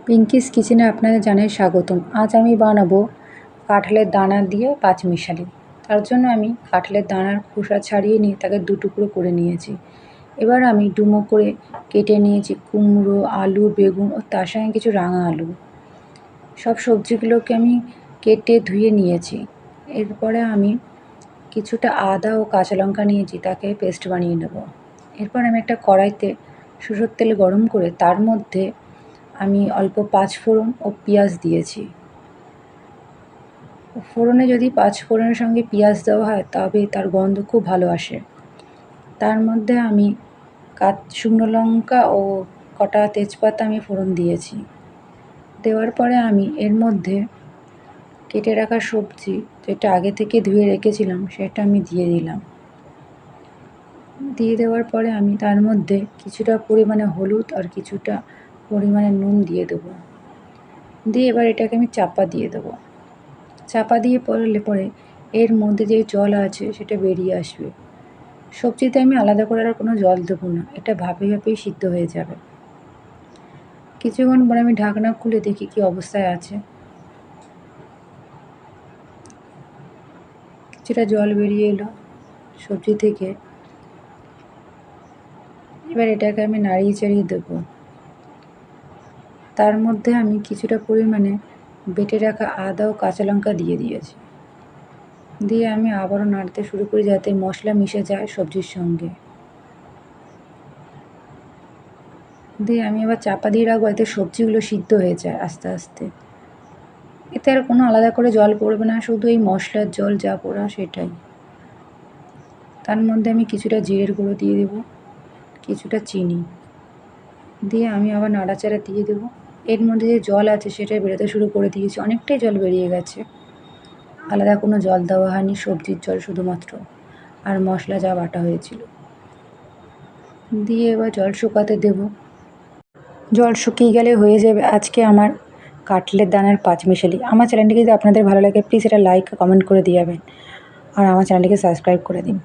পিঙ্কিস কিচেনে আপনাদের জানাই স্বাগতম। আজ আমি বানাবো কাঁঠালের দানা দিয়ে পাঁচমিশালি। তার জন্য আমি কাঁঠালের দানার খোসা ছাড়িয়ে নিয়ে তাকে দু টুকরো করে নিয়েছি। এবার আমি ডুমো করে কেটে নিয়েছি কুমড়ো, আলু, বেগুন ও তার সঙ্গে কিছু রাঙা আলু। সব সবজিগুলোকে আমি কেটে ধুয়ে নিয়েছি। এরপরে আমি কিছুটা আদা ও কাঁচা লঙ্কা নিয়েছি, তাকে পেস্ট বানিয়ে নেব। এরপর আমি একটা কড়াইতে সরষের তেল গরম করে তার মধ্যে আমি অল্প পাঁচফোড়ন ও পেঁয়াজ দিয়েছি। ফোড়নে যদি পাঁচফোড়নের সঙ্গে পেঁয়াজ দেওয়া হয় তবে তার গন্ধ খুব ভালো আসে। তার মধ্যে আমি শুকনো লঙ্কা ও কটা তেজপাতা আমি ফোড়ন দিয়েছি। দেওয়ার পরে আমি এর মধ্যে কেটে রাখা সবজি যেটা আগে থেকে ধুয়ে রেখেছিলাম সেটা আমি দিয়ে দিলাম। দিয়ে দেওয়ার পরে আমি তার মধ্যে কিছুটা পরিমাণে হলুদ আর কিছুটা পরিমাণে নুন দিয়ে দেবো। দিয়ে এবার এটাকে আমি চাপা দিয়ে দেবো। চাপা দিয়ে পরে এর মধ্যে যে জল আছে সেটা বেরিয়ে আসবে। সবজিতে আমি আলাদা করে আর কোনো জল দেবো না, এটা ভাপে ভাপেই সিদ্ধ হয়ে যাবে। কিছুক্ষণ পরে আমি ঢাকনা খুলে দেখি কি অবস্থায় আছে। কিছুটা জল বেরিয়ে এলো সবজি থেকে। এবার এটাকে আমি নাড়িয়ে চাড়িয়ে দেবো। তার মধ্যে আমি কিছুটা পরিমাণে বেটে রাখা আদা ও কাঁচা লঙ্কা দিয়ে দিয়েছি। দিয়ে আমি আবারও নাড়তে শুরু করি যাতে মশলা মিশে যায় সবজির সঙ্গে। দিয়ে আমি আবার চাপা দিয়ে রাখবো যাতে সবজিগুলো সিদ্ধ হয়ে যায় আস্তে আস্তে। এতে আর কোনো আলাদা করে জল পড়বে না, শুধু এই মশলার জল যা পড়া সেটাই। তার মধ্যে আমি কিছুটা জিরের গুঁড়ো দিয়ে দেবো, কিছুটা চিনি দিয়ে আমি আবার নাড়াচাড়া দিয়ে দেবো। এর মধ্যে যে জল আছে সেটা বেরোতে শুরু করে দিয়েছি, অনেকটাই জল বেরিয়ে গেছে। আলাদা কোনো জল দেওয়া হয়নি, সবজির জল শুধুমাত্র আর মশলা যা বাটা হয়েছিল। দিয়ে এবার জল শুকাতে দেবো। জল শুকিয়ে গেলে হয়ে যাবে আজকে আমার কাঁঠালের দানার পাঁচমিশালি। আমার চ্যানেলটিকে যদি আপনাদের ভালো লাগে প্লিজ এটা লাইক কমেন্ট করে দিয়ে যাবেন আর আমার চ্যানেলটিকে সাবস্ক্রাইব করে দিন।